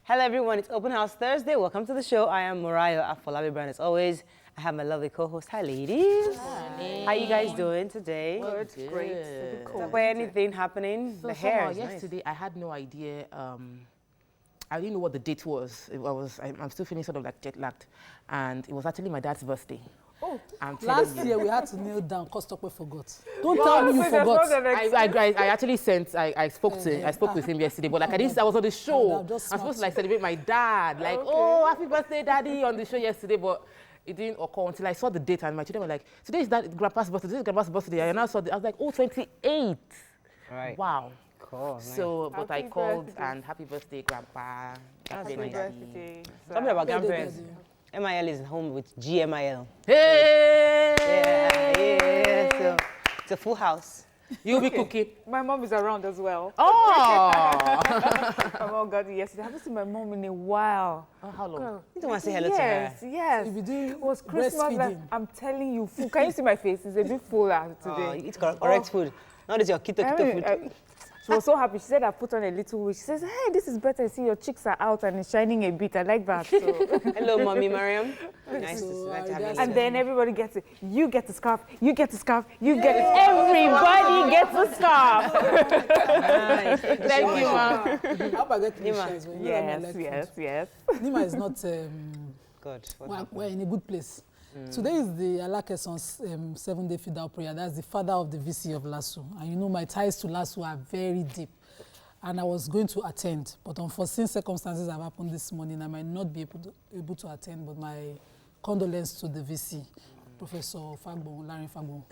Hello everyone, it's Open House Thursday. Welcome to the show. I am Mariah Afolabi Brown as always. I have my lovely co-host. Hi ladies. Hi. How you guys doing today? Good, great. Cool. Anything happening? So the hair is yesterday I had no idea. I didn't know what the date was. I'm still feeling sort of like jet lagged, and it was actually my dad's birthday. Oh, I'm last year we had to kneel down because Tokwe forgot. Don't tell me you forgot. I actually sent. I spoke with him yesterday, but like I was on the show. I'm supposed to like celebrate my dad. Like, oh, happy birthday, daddy, on the show yesterday, but it didn't occur until I saw the date, and my children were like, today is grandpa's birthday. Today is grandpa's birthday. And I saw I was like, oh, 28. Right. Wow. Cool. Nice. So, but I called birthday. and happy birthday, grandpa. Happy birthday. Something about grandparents. MIL is home with GMIL. Hey! Yeah. So it's a full house. You'll be cooking. My mom is around as well. Oh! My mom got it yesterday. I haven't seen my mom in a while. Oh, how long? Girl. You don't want to say hello to her. Yes. You'll be doing It was Christmas. breastfeeding. I'm telling you, full. Can you see my face? It's a bit fuller Oh, today. eat correct food. Not this your keto food. She was so happy. She said I put on a little wig. She says, hey, this is better. See, your cheeks are out and it's shining a bit. I like that. So. Hello, mommy Mariam. Nice to have you. And then everybody gets it. You get the scarf. You get the scarf. You get it. Everybody gets the scarf. Nice. Thank you, ma. How about get Nima. shares when Yes. Nima is not. Good. We're in a good place. Today is the Alakeson's 7-day feed-out prayer. That's the father of the VC of LASU. And you know my ties to LASU are very deep. And I was going to attend, but unforeseen circumstances have happened this morning. I might not be able to attend, but my condolence to the VC, Professor Fagbon, Larry Fagbon.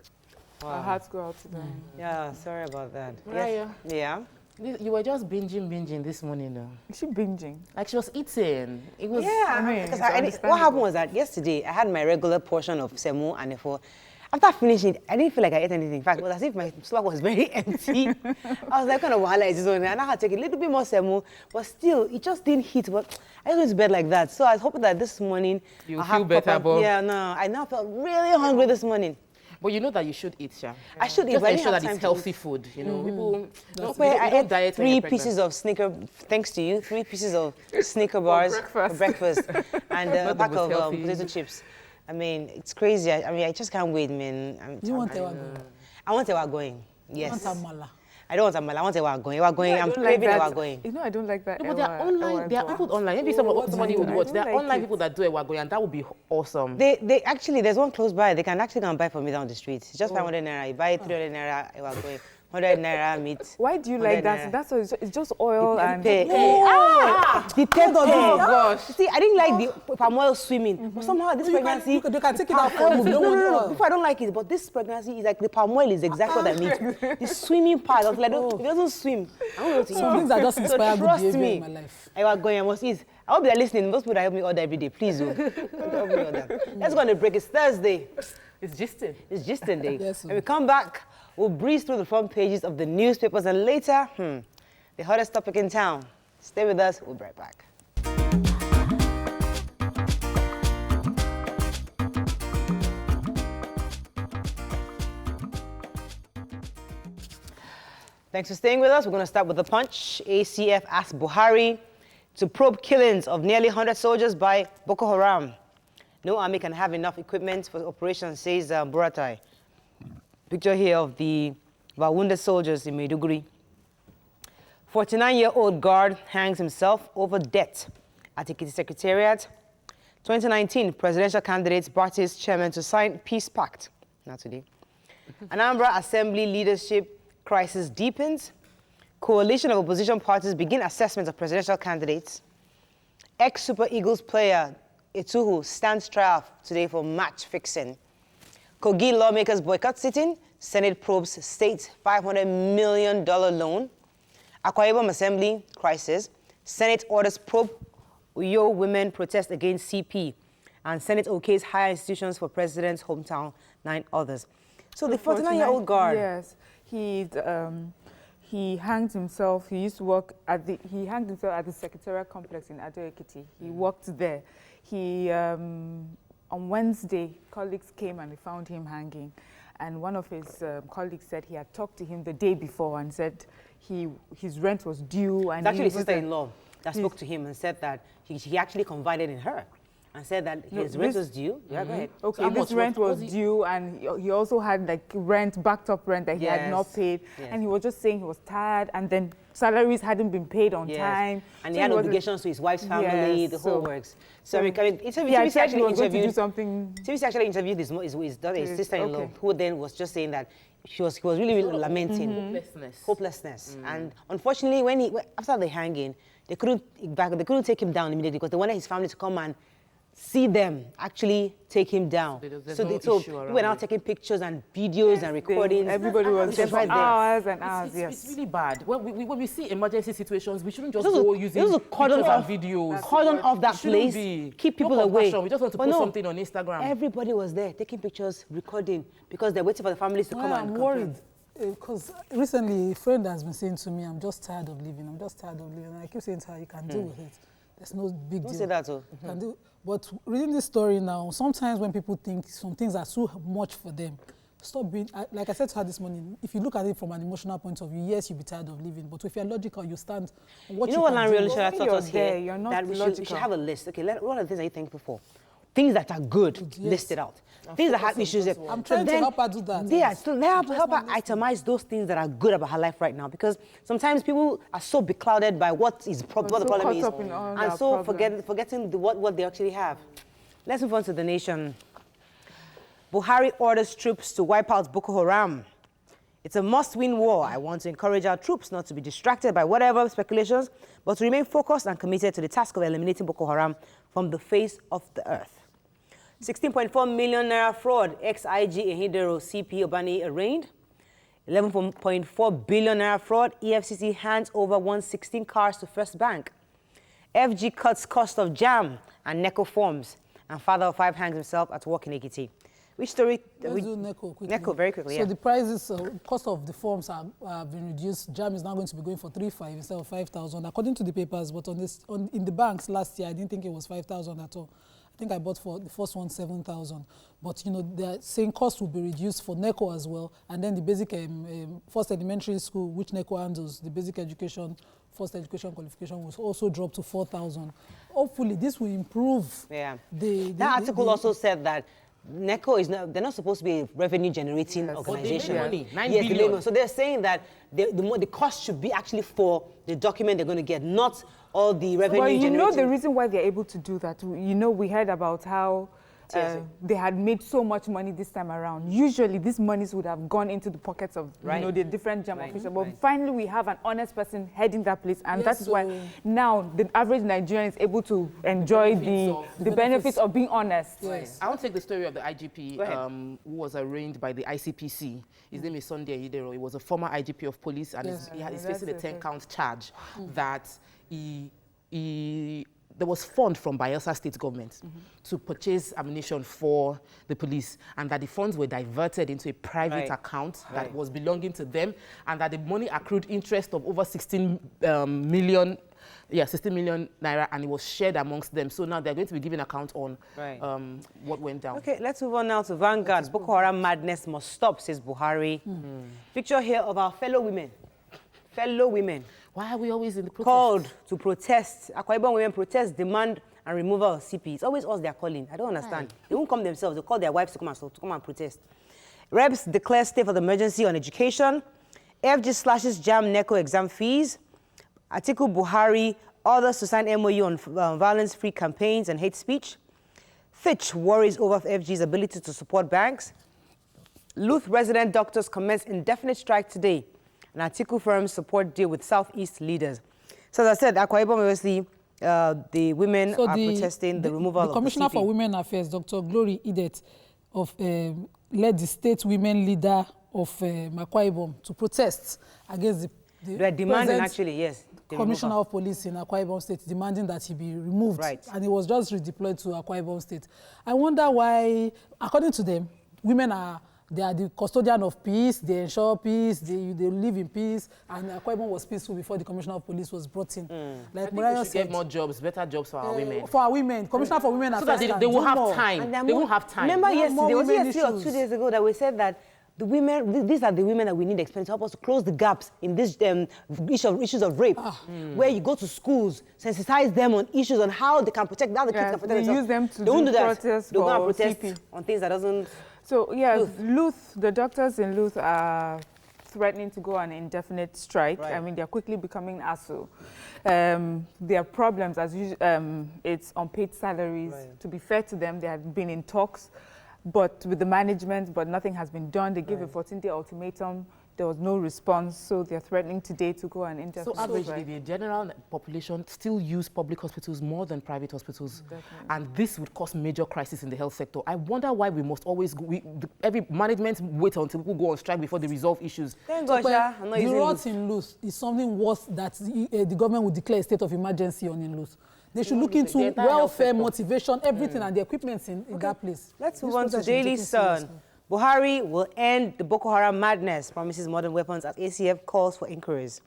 Wow. Our hearts go out to them. Yeah, sorry about that. Mariah. Yeah. You were just binging this morning, though. Is she binging? Like she was eating. It was. Yeah, I mean, because it's what understandable. happened was that yesterday I had my regular portion of semo and therefore after finishing it, I didn't feel like I ate anything. In fact, it was as if my stomach was very empty. I was like, kind of wahala is this one. And I had to take a little bit more semo, but still, it just didn't hit. But I just went to bed like that. So I was hoping that this morning You'll I'll have feel better, proper- but- Yeah, no, I now felt really hungry this morning. But you know that you should eat, Sha. I should eat, Just but I didn't ensure have that time it's to healthy eat. food. You know, people. No, you I don't ate diet when you're 3 pieces of Snicker, thanks to you, 3 pieces of Snicker bars for breakfast and a Not the pack most of healthy. potato chips. I mean, it's crazy. I just can't wait, man. Do you want Ewa going? I want Ewa going. Yes. Want Amala? I don't want Amala. I want Ewa going. Ewa going. I'm craving Ewa going. You know, I don't like that. No, but they are online. There are people online. Maybe what do somebody you would like? watch. I There don't are like online it. people that do it and that would be awesome. They actually, there's one close by. They can actually go and buy for me down the street. It's just 500 naira. You buy 300 naira Ewa going. 100 naira meat. Why do you 100 like that? naira. That's what it's just oil and. The taste of Oh gosh. See, I didn't like the palm oil swimming. But somehow this pregnancy. They can take it out for you. No. Before I don't like it, but this pregnancy is like the palm oil is exactly what I need. The swimming part, I was like, if it doesn't swim, I won't be able to eat. Some things that just inspire good trust behavior me. in my life. I was going, I must eat. I hope they're listening. Most people that help me order every day, please. Help me order. Let's go on a break. It's Thursday. It's gisting. It's just a day. Yes, When we come back, we'll breeze through the front pages of the newspapers and later, the hottest topic in town. Stay with us. We'll be right back. Thanks for staying with us. We're going to start with the punch. ACF asked Buhari to probe killings of nearly 100 soldiers by Boko Haram. No army can have enough equipment for operations, says Buratai. Picture here of our wounded soldiers in Maiduguri. 49-year-old guard hangs himself over debt at Ekiti Secretariat. 2019 presidential candidates Barty's chairman to sign peace pact. Not today. Anambra Assembly leadership crisis deepens. Coalition of opposition parties begin assessment of presidential candidates. Ex-Super Eagles player Etuhu stands trial today for match fixing. Kogi lawmakers boycott sitting. Senate probes state $500 million loan. Akwa Ibom Assembly crisis. Senate orders probe Uyo women protest against CP. And Senate okays higher institutions for president's hometown, 9 others. So the 49-year-old guard. Yes, he hanged himself. He used to work at he hanged himself at the Secretariat complex in Ado-Ekiti. He worked there. On Wednesday, colleagues came and they found him hanging. And one of his colleagues said he had talked to him the day before and said his rent was due. And It's actually he his sister-in-law. that spoke to him and said that he actually confided in her and said that his rent was due. Yeah, go ahead. Okay, So this rent was due, and he also had like backed up rent that he had not paid. And he was just saying he was tired, and then salaries hadn't been paid on time. And he had obligations to his wife's family, the whole works. So TBC actually interviewed his daughter, his sister-in-law, who then was just saying that he was really lamenting hopelessness. And unfortunately, after the hanging, they couldn't take him down immediately because they wanted his family to come and see them actually take him down. So we were now taking pictures and videos and recordings. Everybody was there for hours and hours. It's really bad. When we see emergency situations, we shouldn't just go using pictures and videos. Cordon off that place, keep people away. We just want to post something on Instagram. Everybody was there taking pictures, recording, because they're waiting for the families to come and I'm worried. Because recently, a friend has been saying to me, I'm just tired of living. I'm just tired of living. And I keep saying to her, you can deal with it. There's no big deal. Don't say that, though. But reading this story now, sometimes when people think some things are too much for them, stop being, like I said to her this morning, if you look at it from an emotional point of view, yes, you'll be tired of living. But if you're logical, you stand on what you can do. You know what Lanre Olusola taught us here? You're not that we should have a list. Okay, what are the things that you think before? Things that are good, list it out. Things that have issues. I'm trying to help her do that. Yeah, so help her itemize those things that are good about her life right now, because sometimes people are so beclouded by what the problem is, and so forgetting what they actually have. Let's move on to the nation. Buhari orders troops to wipe out Boko Haram. It's a must-win war. I want to encourage our troops not to be distracted by whatever speculations, but to remain focused and committed to the task of eliminating Boko Haram from the face of the earth. 16.4 million naira fraud, ex-IG Ehidero CP Obani arraigned. 11.4 billion naira fraud, EFCC hands over 116 cars to First Bank. FG cuts cost of jam and NECO forms. And father of 5 hangs himself at work in Ekiti. Which story? Let's do NECO quickly. NECO, very quickly, So the prices, cost of the forms have been reduced. Jam is now going to be going for 3,500 instead of 5,000, according to the papers. But in the banks last year, I didn't think it was 5,000 at all. I think I bought for the first one 7,000. But they're saying cost will be reduced for NECO as well, and then the basic first elementary school, which NECO handles, the basic education, first education qualification, will also drop to 4,000. Hopefully, this will improve. Yeah. That article also said that NECO they're not supposed to be a revenue-generating organization. But they make money, 9 billion. So they're saying that the cost should be actually for the document they're going to get, not all the revenue generating. But the reason why they're able to do that, we heard about how they had made so much money this time around. Usually, these monies would have gone into the pockets of the different jam officials. But finally, we have an honest person heading that place, and that is why now the average Nigerian is able to enjoy the benefits of being honest. Yes. I want to take the story of the IGP who was arraigned by the ICPC. His name is Sunday Idero. He was a former IGP of police, and he's facing a 10-count charge that there was fund from Bayelsa state government to purchase ammunition for the police, and that the funds were diverted into a private account that was belonging to them, and that the money accrued interest of over 16 million naira, and it was shared amongst them. So now they're going to be giving account on what went down. Okay, let's move on now to Vanguard. Boko Haram madness must stop, says Buhari. Picture here of our fellow women. Why are we always in the protest? Called to protest. Akwa Ibom women protest, demand and removal of CP. It's always us they're calling. I don't understand. They won't come themselves. They call their wives to come and protest. Reps declare state of emergency on education. FG slashes jam NECO exam fees. Atiku Buhari orders to sign MOU on violence-free campaigns and hate speech. Fitch worries over FG's ability to support banks. Luth resident doctors commence indefinite strike today. And Atiku firms support deal with Southeast leaders. So as I said, Akwa Ibom, obviously, the women are protesting the removal of the Commissioner CP. for Women Affairs, Dr. Glory Idet, led the state women leader of Akwa Ibom to protest against they are demanding, actually, yes. Commissioner of Police in Akwa Ibom State, demanding that he be removed. And he was just redeployed to Akwa Ibom State. I wonder why, according to them, women they are the custodian of peace, they ensure peace, they live in peace, and Akwa Ibom was peaceful before the Commissioner of Police was brought in. Like Mariah said, we should get more jobs, better jobs for our women. For our women, Commissioner for Women Affairs. So that they will have time. They won't have time. Remember yesterday, was it yesterday or 2 days ago that we said that the women, these are the women that we need explain to help us to close the gaps in this issues of rape, where you go to schools, sensitize them on issues on how they can protect, how the kids can protect themselves. Use them to they won't do that. protest They're going to protest CP. on things that doesn't... So, yeah, Luth, the doctors in Luth are threatening to go on an indefinite strike. Right. I mean, they're quickly becoming ASU. Their problems, as usual, it's unpaid salaries. Right. To be fair to them, they have been in talks, but with the management, but nothing has been done. They gave a 14-day ultimatum. There was no response, so they're threatening today to go on indefinite So averagely, strike. the general population still use public hospitals more than private hospitals. Definitely. And this would cause major crisis in the health sector. I wonder why we must always go, every management wait until people go on strike before they resolve issues. Thank God, Sha, I'm not The using rot in Luth is something worse that the government would declare a state of emergency on in Luth. They should look into entire health welfare, sector. motivation, everything, and the equipment in that place. Let's move This on to protest should be Daily taken Sun. seriously. Buhari will end the Boko Haram madness, promises modern weapons as ACF calls for inquiries.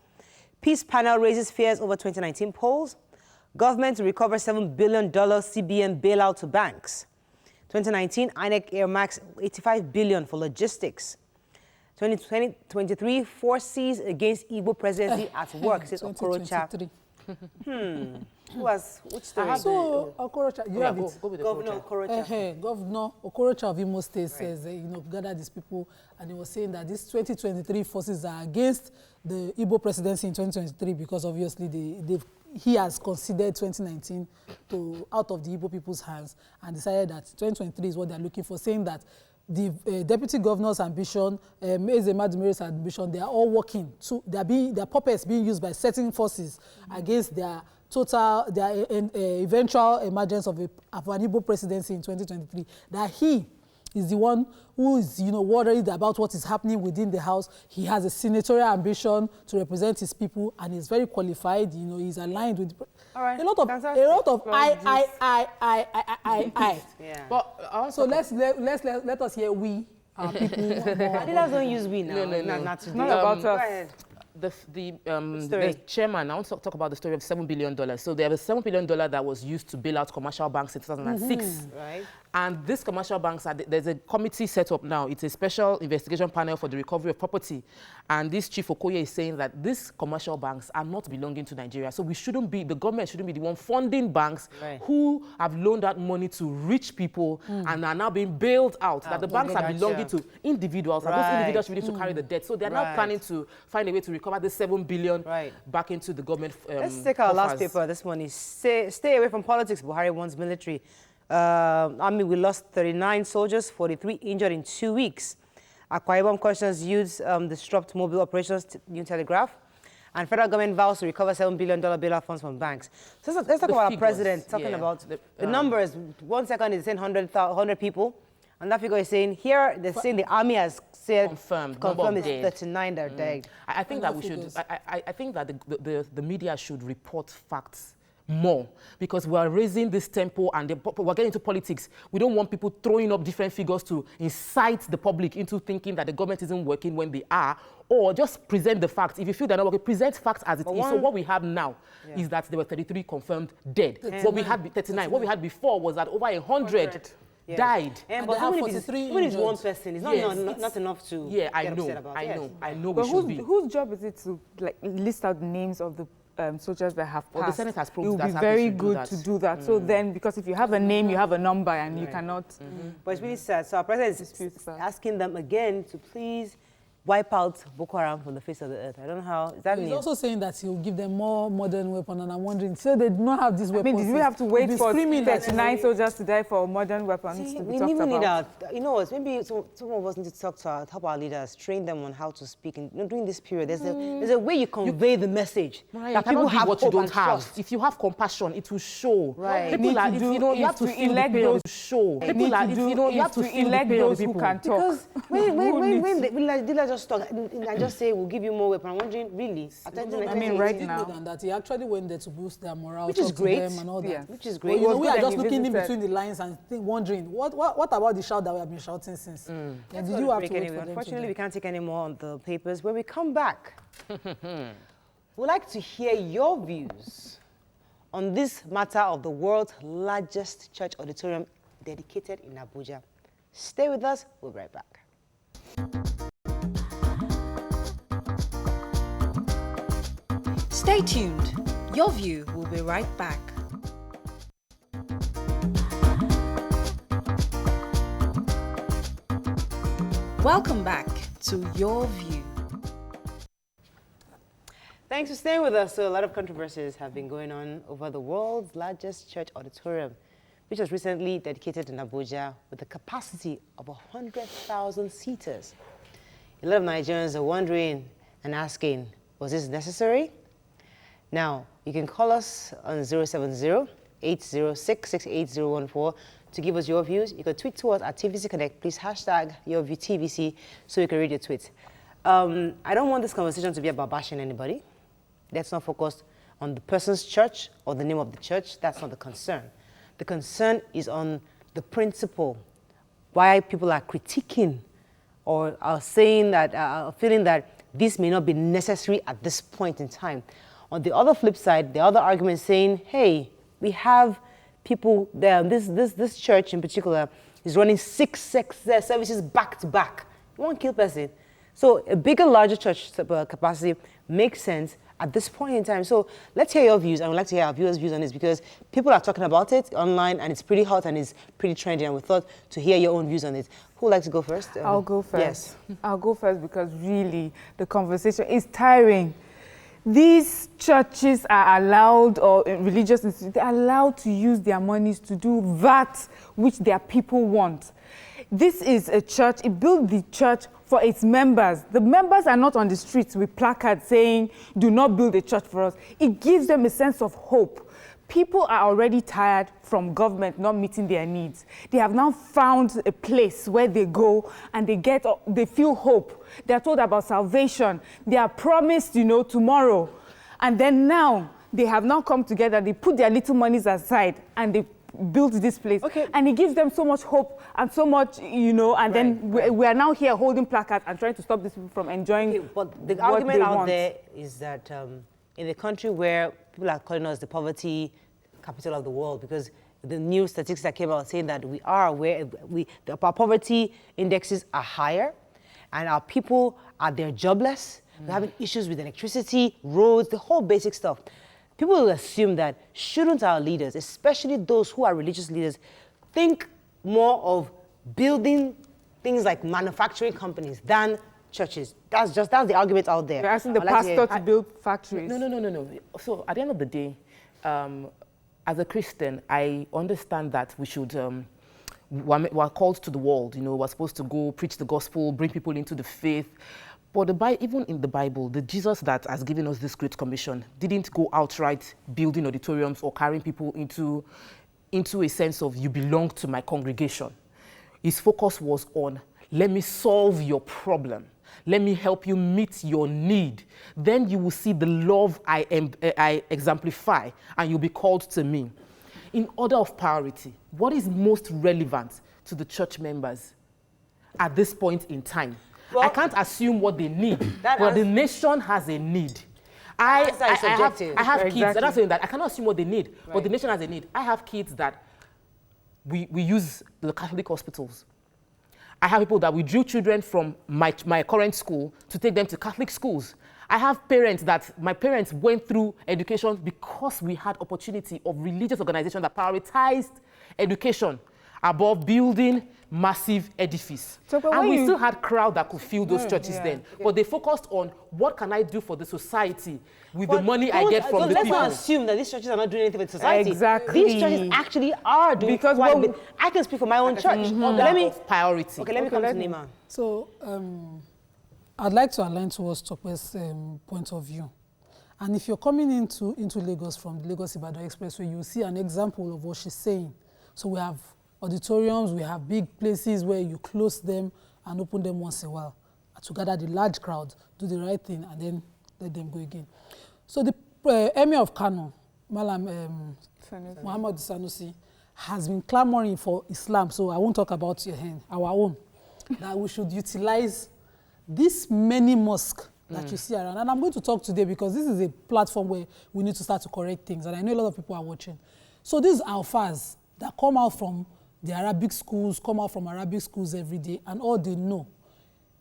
Peace panel raises fears over 2019 polls. Government to recover $7 billion CBN bailout to banks. 2019, INEC earmarks $85 billion for logistics. 2023, forces against Igbo presidency at work, says Okorocha. 2023. Which story? So, Okorocha, you have it. Go with the Governor Okorocha. Okorocha. Governor Okorocha of Imo State says, gather these people, and he was saying that these 2023 forces are against the Igbo presidency in 2023 because obviously he has considered 2019 out of the Igbo people's hands and decided that 2023 is what they're looking for, saying that the deputy governor's ambition, Eze Madumere's ambition, they are all working. Their puppets being used by certain forces against their eventual emergence of an Igbo presidency in 2023. That he is the one who is, worried about what is happening within the house. He has a senatorial ambition to represent his people, and he's very qualified. He's aligned with. All right. A lot of I. Yeah. But So also, let us hear we, our people. Adidas don't use we now. No. Not today. Not about Go us. ahead. The chairman, I want to talk about the story of $7 billion. So there was $7 billion that was used to bail out commercial banks in 2006. Right. And these commercial banks, there's a committee set up now. It's a special investigation panel for the recovery of property. And this Chief Okoye is saying that these commercial banks are not belonging to Nigeria. So the government shouldn't be the one funding banks who have loaned out money to rich people and are now being bailed out. That the banks are belonging to individuals. And those individuals should be able to carry the debt. So they're now planning to find a way to recover the $7 billion back into the government. Let's take our last paper this morning. Stay away from politics. Buhari wants military. Army, we lost 39 soldiers, 43 injured in 2 weeks. Akwa Ibom questions youths disrupt mobile operations, New Telegraph. And federal government vows to recover $7 billion bailout funds from banks. So let's talk about our president, talking about the numbers. 1 second is saying 100 people. And that figure is saying, here, they're saying the army has said, confirmed is 39 that are dead. I think that we should, I think that the media should report facts more, because we are raising this tempo and we're getting into politics. We don't want people throwing up different figures to incite the public into thinking that the government isn't working when they are, or just present the facts. If you feel they're not working, present facts as it is. So what we have now is that there were 33 confirmed dead. What we had 39. What we had before was that over 100 died. But even if it's one person, it's not enough to get upset about. I know. But we should be. whose job is it to list out the names of the soldiers that have passed? Well, the Senate has proved it would that be very good to do that. So then, because if you have a name, you have a number, and you cannot. But it's really sad. So our president is asking them again to please wipe out Boko Haram from the face of the earth. I don't know how. Is that He's new? also saying that he'll give them more modern weapons, and I'm wondering, so they do not have these weapons. I mean, did we have to wait for screaming that 39 soldiers to die for modern weapons to be We talked even need about? you know what? Maybe some of us need to talk to help our leaders, train them on how to speak. And during this period, there's a way you convey the message that people have what you hope don't and have. trust. If you have compassion, it will show. Right. People are, you have to elect those who show. People are, you have to elect those who can talk. Because when the leaders just talk and just say we'll give you more weapons, I'm wondering really. I mean, right now. That he actually went there to boost their morale, which is great, them and all that. Yeah. Which is great. But, we are just looking in between the lines and wondering what about the shout that we have been shouting since? And did you have to wait for them? Unfortunately, we can't take any more on the papers. When we come back, we'd like to hear your views on this matter of the world's largest church auditorium dedicated in Abuja. Stay with us. We'll be right back. Stay tuned. Your View will be right back. Welcome back to Your View. Thanks for staying with us. So a lot of controversies have been going on over the world's largest church auditorium, which was recently dedicated in Abuja with a capacity of 100,000 seaters. A lot of Nigerians are wondering and asking, was this necessary? Now, you can call us on 070-806-68014 to give us your views. You can tweet to us at TVC Connect. Please hashtag YourViewTVC so we can read your tweet. I don't want this conversation to be about bashing anybody. Let's not focus on the person's church or the name of the church. That's not the concern. The concern is on the principle, why people are critiquing or are saying that, feeling that this may not be necessary at this point in time. On the other flip side, the other argument saying, hey, we have people there, this church in particular is running 6 services back to back. You won't kill person. So a bigger, larger church capacity makes sense at this point in time. So let's hear your views, and we'd like to hear our viewers' views on this because people are talking about it online and it's pretty hot and it's pretty trendy, and we thought to hear your own views on it. Who would like to go first? I'll go first. Yes. I'll go first because really the conversation is tiring. These churches are allowed, or religious institutions, they're allowed to use their monies to do that which their people want. This is a church, it built the church for its members. The members are not on the streets with placards saying, do not build a church for us. It gives them a sense of hope. People are already tired from government not meeting their needs. They have now found a place where they go and they feel hope. They are told about salvation. They are promised, tomorrow. And then now, they have now come together, they put their little monies aside and they built this place. Okay. And it gives them so much hope and so much, and then we are now here holding placards and trying to stop these people from enjoying but the argument out there is that in a country where people are calling us the poverty capital of the world, because the new statistics that came out saying that we are where our poverty indexes are higher and our people they're jobless. We're having issues with electricity, roads, the whole basic stuff. People will assume that shouldn't our leaders, especially those who are religious leaders, think more of building things like manufacturing companies than churches? That's the argument out there. You're asking the pastor to build factories. No. So at the end of the day, as a Christian, I understand that we should, we're called to the world, we're supposed to go preach the gospel, bring people into the faith. But even in the Bible, the Jesus that has given us this great commission didn't go outright building auditoriums or carrying people into a sense of you belong to my congregation. His focus was on, let me solve your problem. Let me help you meet your need. Then you will see the love I exemplify and you'll be called to me. In order of priority, what is most relevant to the church members at this point in time? Well, I can't assume what they need, but the nation has a need. I have kids. I'm not saying that. I cannot assume what they need, but the nation has a need. I have kids that we use the Catholic hospitals. I have people that we drew children from my current school to take them to Catholic schools. I have parents that my parents went through education because we had opportunity of religious organizations that prioritized education above building massive edifice. So, and we still had crowd that could fill those churches then. But they focused on what can I do for the society with the money I get from the people. Let's not assume that these churches are not doing anything with society. Exactly. These churches actually are doing quite a bit. I can speak for my own church. Let me priority. Okay, let me come to Nima. So I'd like to align towards Tokwe's point of view. And if you're coming into Lagos from the Lagos-Ibadan Expressway, you'll see an example of what she's saying. So we have auditoriums, we have big places where you close them and open them once in a while to gather the large crowd, do the right thing, and then let them go again. So the Emir of Kano, Malam Muhammad Sanusi, has been clamoring for Islam, so I won't talk about our own, that we should utilize this many mosques that you see around. And I'm going to talk today because this is a platform where we need to start to correct things, and I know a lot of people are watching. So these alphas that come out from the Arabic schools, come out from Arabic schools every day, and all they know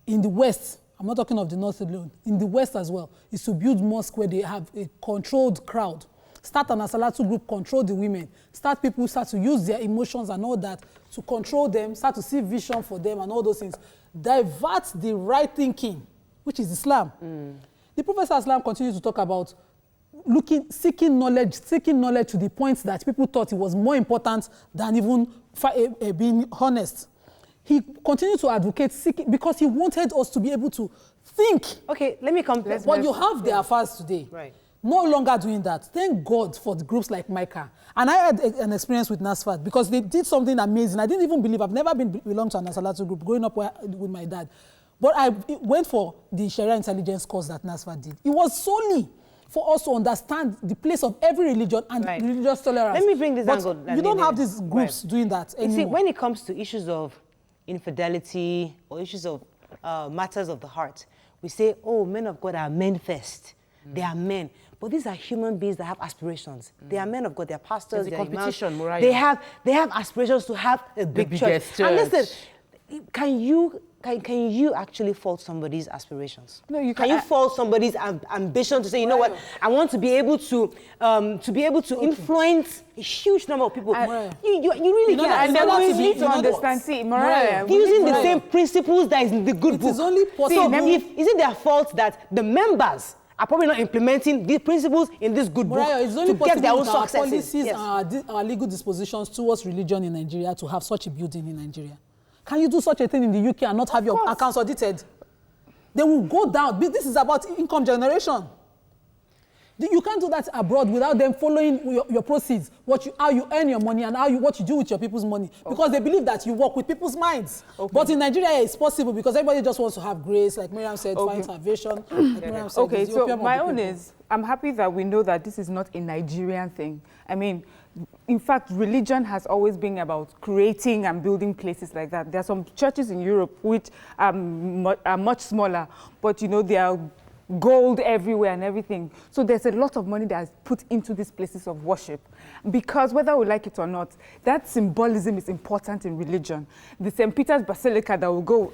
in the West, I'm not talking of the North alone, in the West as well, is to build mosques where they have a controlled crowd. Start an Asalatu group, control the women. Start to use their emotions and all that to control them, start to see vision for them and all those things. Divert the right thinking, which is Islam. The Prophet Islam continues to talk about seeking knowledge to the point that people thought it was more important than even being honest. He continued to advocate seeking because he wanted us to be able to think. Okay, let me come. But you have the affairs today. Right. No longer doing that. Thank God for the groups like Micah. And I had an experience with NASFAT because they did something amazing. I didn't even believe, I've never belonged to an Asalatu group growing up with my dad. But I went for the Sharia intelligence course that NASFAT did. It was solely for us to understand the place of every religion and religious tolerance. Let me bring this angle. You don't have these groups doing that anymore. You see, when it comes to issues of infidelity or issues of matters of the heart, we say, oh, men of God are men first. They are men. But these are human beings that have aspirations. They are men of God. They are pastors. They are competition, imams. They have aspirations to have a big church. And listen, can you actually fault somebody's aspirations? No, you can't. Can you fault somebody's ambition to say, you know what, I want to be able to influence a huge number of people. You really can't. And then we need to understand. See, Mariah, using the same principles that is in the good book. It is only possible. So is it their fault that the members are probably not implementing these principles in this good book to get their own successes? Policies and our legal dispositions towards religion in Nigeria to have such a building in Nigeria. Can you do such a thing in the UK and not have your accounts audited? They will go down. This is about income generation. You can't do that abroad without them following your proceeds, how you earn your money and what you do with your people's money. Because they believe that you work with people's minds. But in Nigeria, it's possible because everybody just wants to have grace, like Miriam said, find salvation. Like said, so my own is, I'm happy that we know that this is not a Nigerian thing. I mean, in fact, religion has always been about creating and building places like that. There are some churches in Europe which are much smaller, but they are gold everywhere and everything. So there's a lot of money that is put into these places of worship. Because whether we like it or not, that symbolism is important in religion. The St. Peter's Basilica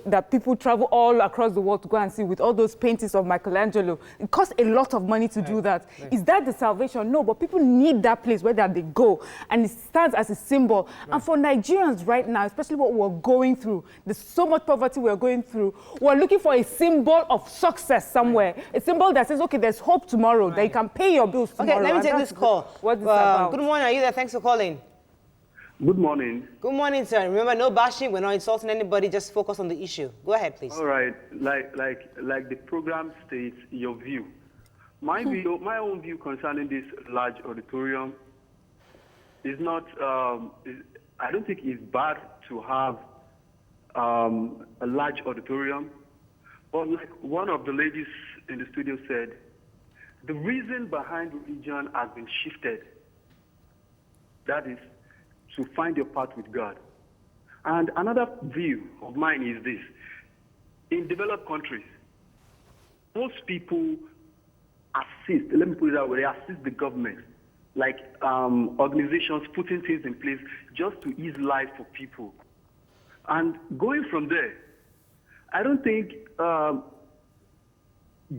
that people travel all across the world to go and see with all those paintings of Michelangelo, it costs a lot of money to do that. Is that the salvation? No, but people need that place where they go. And it stands as a symbol. And for Nigerians right now, especially what we're going through, there's so much poverty we're going through, we're looking for a symbol of success somewhere. A symbol that says, okay, there's hope tomorrow, that you can pay your bills tomorrow. Okay, let me take this call. What is about? Good morning, are you there? Thanks for calling. Good morning. Good morning, sir. Remember, no bashing, we're not insulting anybody, just focus on the issue. Go ahead, please. All right, like the program states, your view. My own view concerning this large auditorium is not, I don't think it's bad to have a large auditorium, but like one of the ladies in the studio said, the reason behind religion has been shifted. That is to find your path with God. And another view of mine is this. In developed countries, most people assist, let me put it that way, they assist the government, like organizations putting things in place just to ease life for people. And going from there, I don't think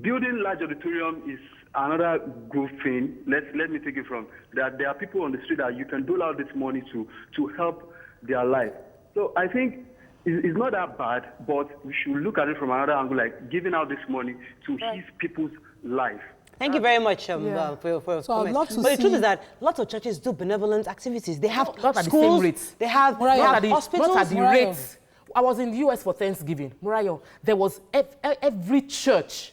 building large auditorium is another good thing. Let me take it from that. There are people on the street that you can dole out this money to help their life. So I think it's not that bad, but we should look at it from another angle, like giving out this money to ease people's life. Thank you very much for your comments. But the truth is that lots of churches do benevolent activities. They have schools, they have hospitals. Not at the rates. I was in the US for Thanksgiving. Mariah, there was every church.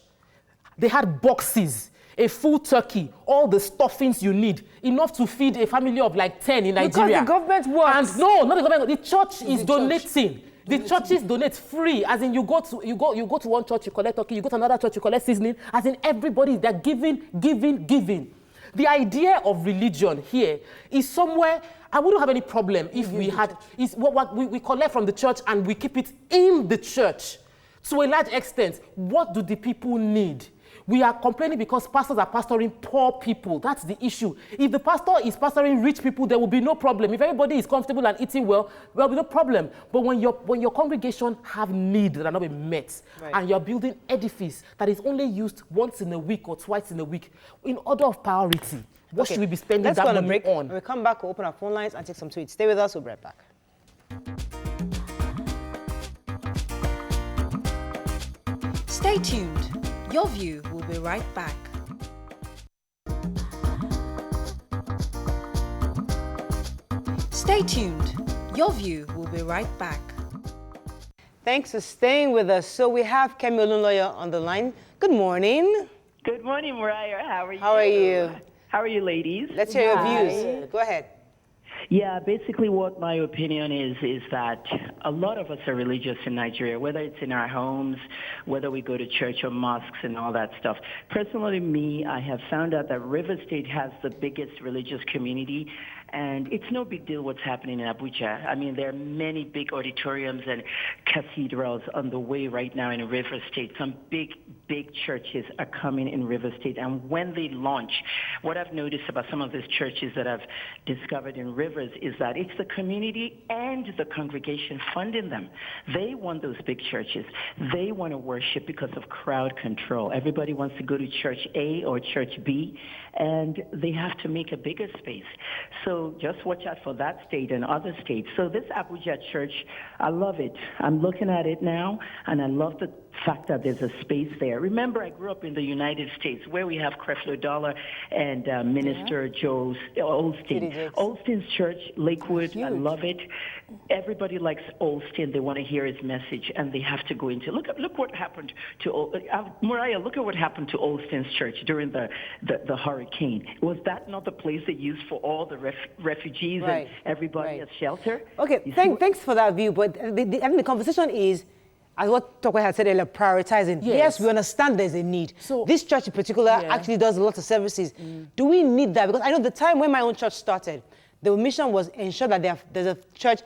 They had boxes, a full turkey, all the stuffings you need, enough to feed a family of like 10 in Nigeria. Because the government works. And no, not the government. The church is donating. The churches donate free. As in, you go to one church, you collect turkey. You go to another church, you collect seasoning. As in, everybody, they're giving. The idea of religion here is somewhere. I wouldn't have any problem if we had. We collect from the church and we keep it in the church. To a large extent, what do the people need? We are complaining because pastors are pastoring poor people. That's the issue. If the pastor is pastoring rich people, there will be no problem. If everybody is comfortable and eating well, there will be no problem. But when your congregation have needs that are not being met, and you're building edifice that is only used once in a week or twice in a week, in order of priority, what should we be spending that money on? When we come back, we'll open our phone lines and take some tweets. Stay with us. We'll be right back. Stay tuned. Your View will be right back. Stay tuned. Your View will be right back. Thanks for staying with us. So we have Kemi Olunloyo on the line. Good morning. Good morning, Mariah. How are you? How are you? How are you, ladies? Let's hear your views. Go ahead. Yeah, basically what my opinion is that a lot of us are religious in Nigeria, whether it's in our homes, whether we go to church or mosques and all that stuff. Personally, me, I have found out that River State has the biggest religious community, and it's no big deal what's happening in Abuja. I mean, there are many big auditoriums and cathedrals on the way right now in River State. Some big churches are coming in River State, and when they launch, what I've noticed about some of these churches that I've discovered in Rivers is that it's the community and the congregation funding them. They want those big churches. They want to worship because of crowd control. Everybody wants to go to church A or church B, and they have to make a bigger space. So just watch out for that state and other states. So this Abuja church, I love it. I'm looking at it now, and I love the fact that there's a space there. Remember, I grew up in the United States where we have Creflo Dollar and Minister Joe Osteen. Osteen's church, Lakewood, I love it. Everybody likes Osteen. They want to hear his message, and they have to go into. Look what happened to Mariah. Look at what happened to Osteen's church during the hurricane. Was that not the place they used for all the refugees and everybody as shelter? Okay, thanks for that view. But I think the conversation is, as what Tokwe had said earlier, prioritizing. Yes, we understand there's a need. So this church in particular actually does a lot of services. Do we need that? Because I know the time when my own church started, the mission was ensure that there's a church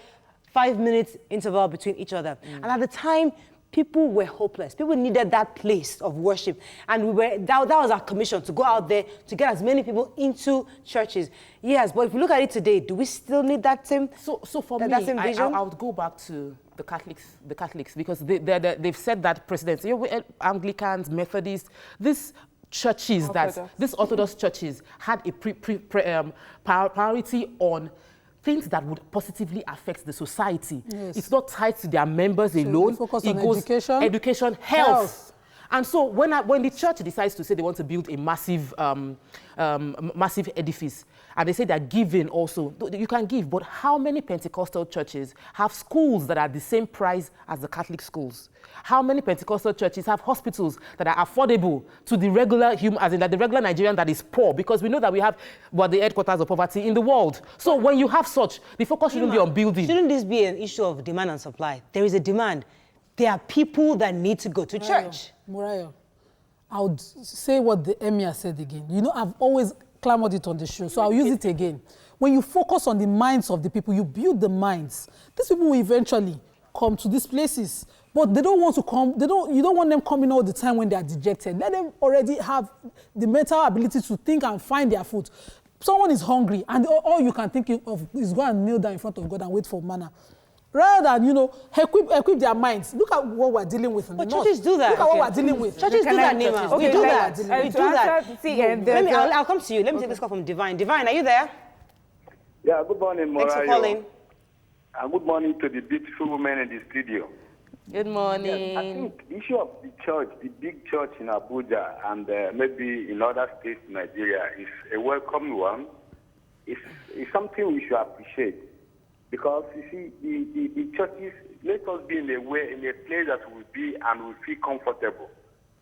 5 minutes interval between each other. And at the time, people were hopeless. People needed that place of worship. And that was our commission, to go out there to get as many people into churches. Yes, but if we look at it today, do we still need that same So for me, I would go back to the Catholics, because they've said that precedents. Anglicans, Methodists, these churches, these Orthodox churches had a priority on things that would positively affect the society. Yes. It's not tied to their members alone. Focus on education, health. And so when the church decides to say they want to build a massive edifice, and they say they're giving also, you can give, but how many Pentecostal churches have schools that are the same price as the Catholic schools? How many Pentecostal churches have hospitals that are affordable to the regular human, as in that the regular Nigerian that is poor? Because we know that we have the headquarters of poverty in the world. So when you have such, the focus shouldn't be on building. Shouldn't this be an issue of demand and supply? There is a demand. There are people that need to go to church. Mariah, I would say what the emir said again. You know, I've always clamored it on the show, so I'll use it again. When you focus on the minds of the people, you build the minds. These people will eventually come to these places, but they don't want to come. You don't want them coming all the time when they are dejected. Let them already have the mental ability to think and find their food. Someone is hungry, and all you can think of is go and kneel down in front of God and wait for manna. Rather than, equip their minds. Look at what we're dealing with in the north. Churches do that. Look at what we're dealing with. Churches do that, Nima. We do that. We do that. I'll come to you. Let me take this call from Divine. Divine, are you there? Yeah, good morning, Mariah. Thanks for calling. And good morning to the beautiful women in the studio. Good morning. Yes, I think the issue of the church, the big church in Abuja and maybe in other states in Nigeria is a welcome one. It's something we should appreciate. Because, you see, the churches, let us be in a place that we be and we feel comfortable.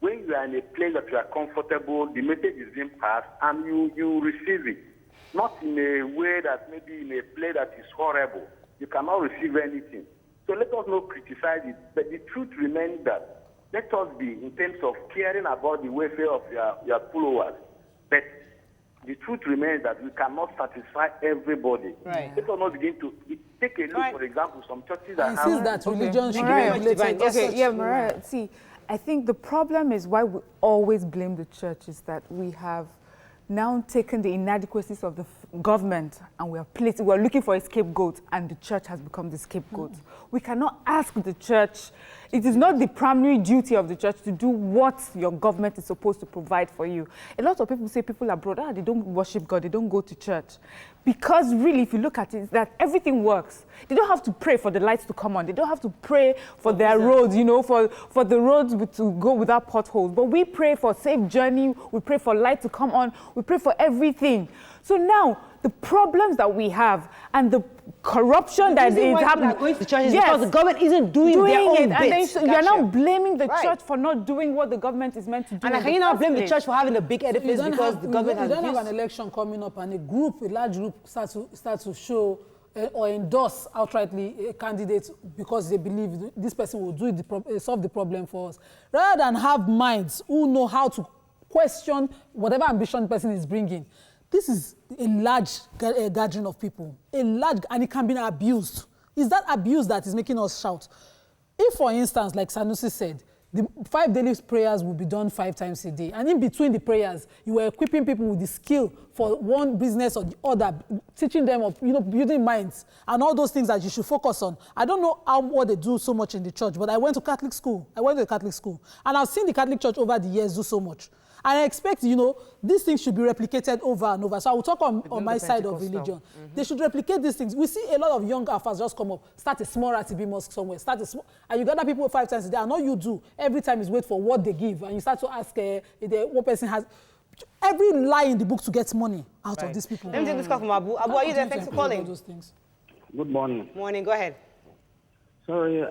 When you are in a place that you are comfortable, the message is being passed and you receive it. Not in a way that maybe in a place that is horrible. You cannot receive anything. So let us not criticize it. But the truth remains that let us be in terms of caring about the welfare of your followers. But the truth remains that we cannot satisfy everybody. Right. Let us not begin to take a look, for example, some churches that It seems that religion should be regulated. Okay, yeah, Mariah, see, I think the problem is why we always blame the church is that we have now taken the inadequacies of the government and we are looking for a scapegoat, and the church has become the scapegoat. We cannot ask the church. It is not the primary duty of the church to do what your government is supposed to provide for you. A lot of people say people abroad, they don't worship God, they don't go to church. Because really, if you look at it, it's that everything works. They don't have to pray for the lights to come on. They don't have to pray for their roads, you know, for the roads to go without potholes. But we pray for safe journey. We pray for light to come on. We pray for everything. So now, the problems that we have and the corruption that is happening. Going to churches because the government isn't doing their own it. And bit. then you are now blaming the church for not doing what the government is meant to do. And can you now blame the church for having a big edifice because the government has You don't have an election coming up and a large group starts to show or endorse outrightly a candidate because they believe this person will solve the problem for us. Rather than have minds who know how to question whatever ambition the person is bringing. This is a large gathering of people, and it can be abused. It's that abuse that is making us shout. If, for instance, like Sanusi said, the 5 daily prayers will be done 5 times a day, and in between the prayers, you were equipping people with the skill for one business or the other, teaching them of, building minds and all those things that you should focus on. I don't know what they do so much in the church, but I went to Catholic school. And I've seen the Catholic Church over the years do so much. And I expect, these things should be replicated over and over. So I will talk on my side of religion. They should replicate these things. We see a lot of young alphas just come up, start a small RTB mosque somewhere, and you gather people 5 times a day, and all you do every time is wait for what they give, and you start to ask what person has. Every lie in the book to get money out of these people. Let me take this call from Abu. Abu, are you there? Thanks for calling. Those things. Good morning. Morning, go ahead. Sorry,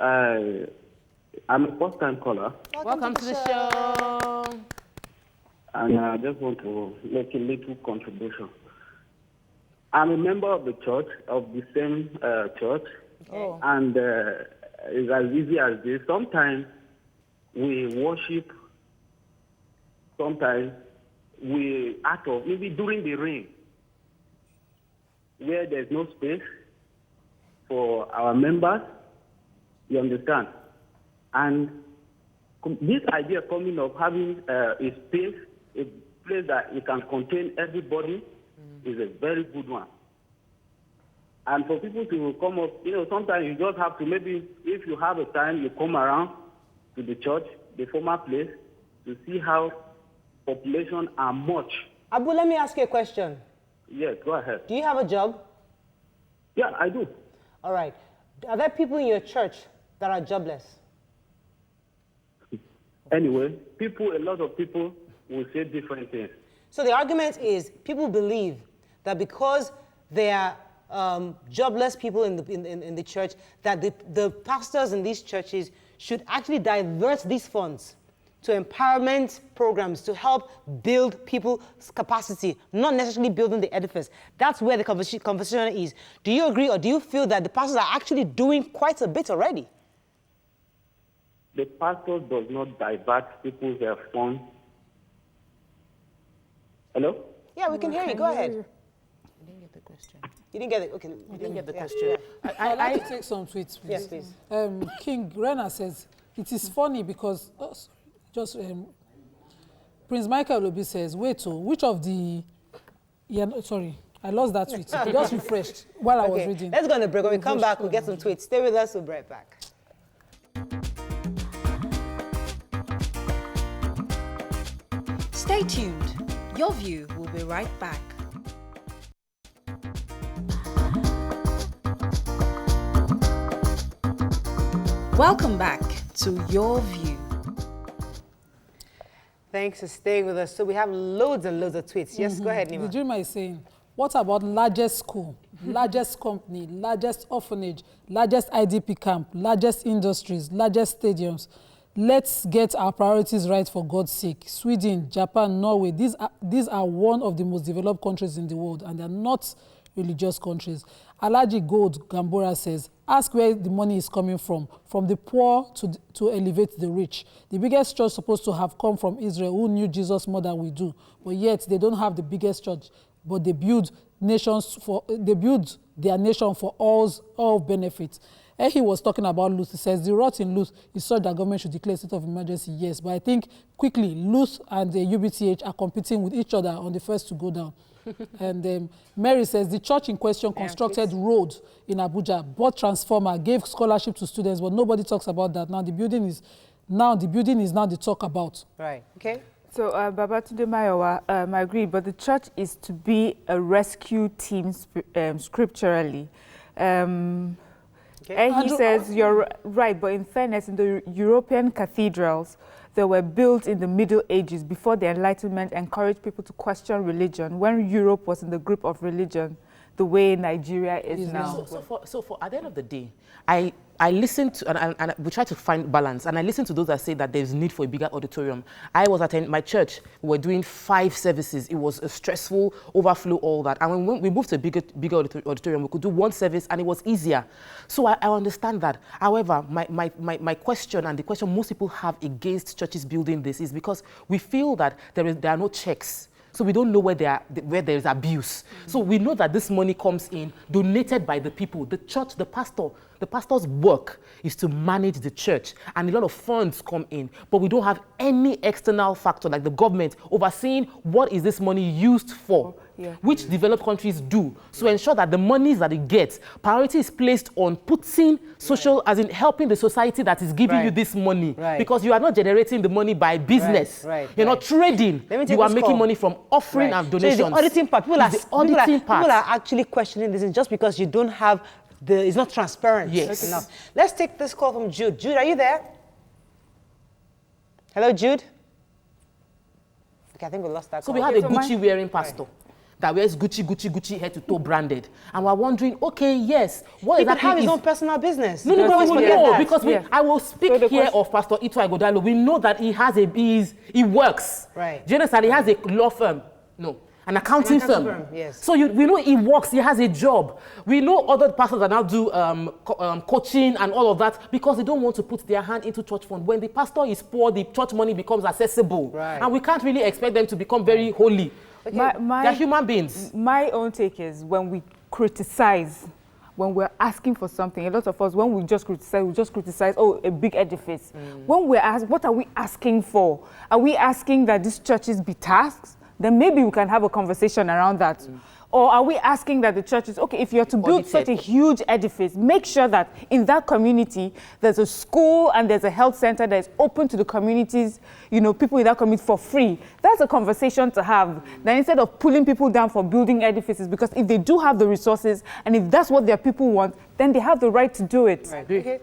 I'm a first-time caller. Welcome to the show. And I just want to make a little contribution. I'm a member of the church, of the same church, and it's as easy as this. Sometimes we worship, sometimes we act of, maybe during the rain, where there's no space for our members, you understand? And this idea coming of having a space, a place that it can contain everybody is a very good one. And for people to come up, sometimes you just have to, maybe if you have a time, you come around to the church, the former place, to see how population are much. Abu, let me ask you a question. Yes, go ahead. Do you have a job? Yeah, I do. All right. Are there people in your church that are jobless? Anyway, a lot of people will say different things. So the argument is people believe that because they are jobless people in the church, that the pastors in these churches should actually divert these funds to empowerment programs to help build people's capacity, not necessarily building the edifice. That's where the conversation is. Do you agree, or do you feel that the pastors are actually doing quite a bit already? The pastor does not divert people's funds. Hello? Yeah, we can hear you. Go ahead. You didn't get the question. You didn't get it? Okay. You didn't get the question. I'd like to take some tweets, please. Yes, please. King Rena says, it is funny because, Prince Michael Obi says, which of the, sorry, I lost that tweet. It just refreshed while I was reading. Let's go on a break. When we come back, we'll get some tweets. Stay with us, we'll be right back. Stay tuned. Your View will be right back. Welcome back to Your View. Thanks for staying with us. So we have loads and loads of tweets. Yes, go ahead, Nima. The dreamer is saying, what about largest school, largest company, largest orphanage, largest IDP camp, largest industries, largest stadiums? Let's get our priorities right for God's sake. Sweden, Japan, Norway, these are one of the most developed countries in the world, and they're not religious countries. Alaji Gold Gambora says, ask where the money is coming from the poor to elevate the rich. The biggest church supposed to have come from Israel, who knew Jesus more than we do, but yet they don't have the biggest church, but they build their nation for all benefits. He was talking about Luth. He says the rot in Luth is such that government should declare a state of emergency, yes. But I think quickly, Luth and the UBTH are competing with each other on the first to go down. And Mary says the church in question constructed road in Abuja, bought transformer, gave scholarship to students, but nobody talks about that. Now the building is the talk about. Right. Okay. So, Babatunde Mayowa, I agree, but the church is to be a rescue team scripturally. He says, you're right, but in fairness, in the European cathedrals, they were built in the Middle Ages before the Enlightenment encouraged people to question religion, when Europe was in the grip of religion, the way Nigeria is now. So at the end of the day, I listen to, and we try to find balance, and I listen to those that say that there's need for a bigger auditorium. I was attending my church, we were doing 5 services. It was a stressful overflow, all that. And when we moved to a bigger auditorium, we could do 1 service and it was easier. So I understand that. However, my question, and the question most people have against churches building this, is because we feel that there are no checks. So we don't know where there is abuse. So we know that this money comes in, donated by the people. The church, the pastor's work is to manage the church, and a lot of funds come in. But we don't have any external factor like the government overseeing what is this money used for, which developed countries do. So ensure that the monies that it gets, priority is placed on putting social, as in helping the society that is giving you this money. Because you are not generating the money by business. You're not trading. You are making money from offering and donations. So the auditing part, people are actually questioning this, just because you don't have it's not transparent enough. Let's take this call from Jude. Jude, are you there? Hello, Jude? Okay, I think we lost that call. So we have a Gucci-wearing pastor that wears Gucci, head to toe branded. And we're wondering, okay, yes, what exactly is... He could have his own personal business. No, because I will speak here of Pastor Ito Igodalo. We know that he works. Right. Do you understand? He has a law firm. An accounting firm. Yes. So we know he works, he has a job. We know other pastors that now do coaching and all of that, because they don't want to put their hand into church fund. When the pastor is poor, the church money becomes accessible. Right. And we can't really expect them to become very holy. Okay. They're human beings. My own take is, when we criticize, when we're asking for something, a lot of us, when we just criticize, oh, a big edifice. When we're asked, what are we asking for? Are we asking that these churches be tasked? Then maybe we can have a conversation around that. Or are we asking that the churches, okay, if you're to build such a huge edifice, make sure that in that community, there's a school and there's a health center that is open to the communities, people in that community for free. That's a conversation to have. Then instead of pulling people down for building edifices, because if they do have the resources and if that's what their people want, then they have the right to do it. Right. Okay.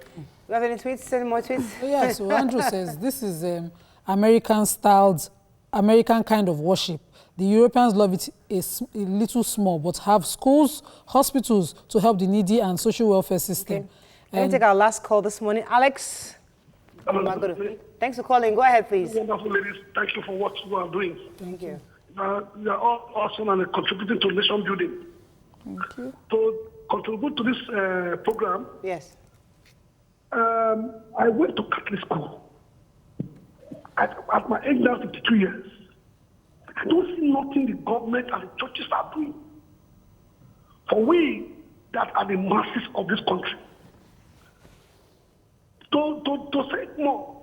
You have any tweets? Any more tweets? Yeah, so Andrew says, this is American kind of worship. The Europeans love it a little small, but have schools, hospitals to help the needy and social welfare system. Okay. Let me take our last call this morning. Alex, thanks for calling. Go ahead, please. Wonderful ladies. Thank you for what you are doing. Thank you. You are all awesome and contributing to nation building. Thank you. To contribute to this program, yes. I went to Catholic school. At my age now, 52 years. I don't see nothing the government and the churches are doing. For we that are the masses of this country. To say it more,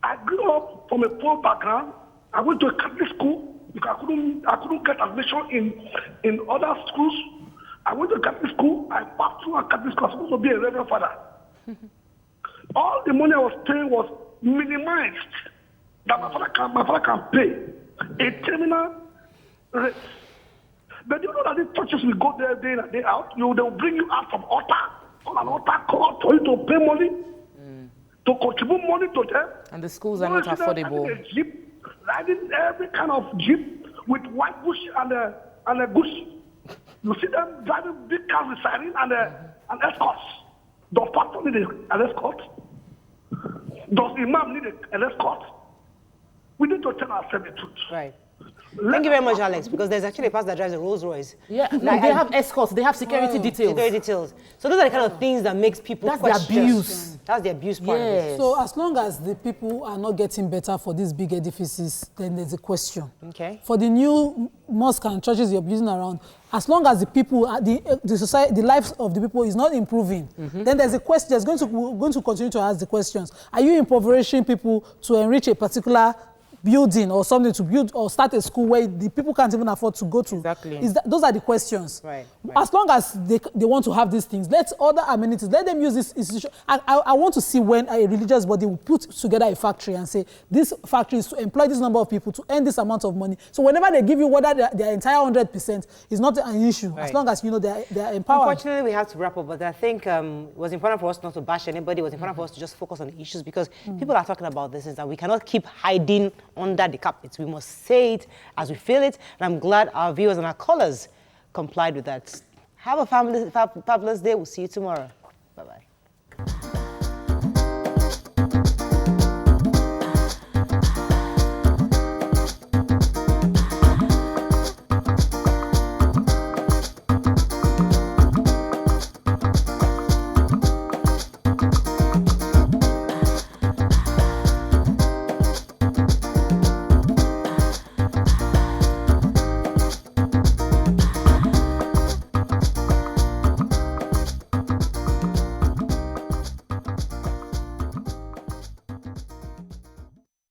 I grew up from a poor background. I went to a Catholic school because I couldn't get admission in other schools. I went to a Catholic school. I passed through a Catholic school. I was supposed to be a reverend father. All the money I was paying was minimized that my father can pay a terminal rate. But you know that these churches will go there day in and day out. They'll bring you out from altar on an altar call for you to pay money, to contribute money to them. And the schools are not affordable. A jeep, riding every kind of jeep with white bush and a bush. You see them driving big cars with siren and escorts. Does pastor need an escort? Does imam need an escort? We need to tell ourselves the truth. Right. Thank you very much, Alex, because there's actually a person that drives a Rolls Royce. Yeah, no, they have escorts, they have security details. Security details. So those are the kind of things that makes people question. The abuse. That's the abuse part of it. So as long as the people are not getting better for these big edifices, then there's a question. Okay. For the new mosques and churches you're building around, as long as the people, the society, the lives of the people is not improving, then there's a question. There's going to continue to ask the questions. Are you impoverishing people to enrich a particular building or something, to build or start a school where the people can't even afford to go to? Exactly. Those are the questions. Right. As long as they want to have these things, let other amenities, let them use this institution. I want to see when a religious body will put together a factory and say, this factory is to employ this number of people to earn this amount of money. So whenever they give you whether their entire 100% is not an issue, as long as, you know, they're empowered. Unfortunately, we have to wrap up, but I think it was important for us not to bash anybody. It was important for us to just focus on the issues, because people are talking about this, is that we cannot keep hiding under the carpet. We must say it as we feel it, and I'm glad our viewers and our callers complied with that. Have a fabulous day. We'll see you tomorrow. Bye-bye.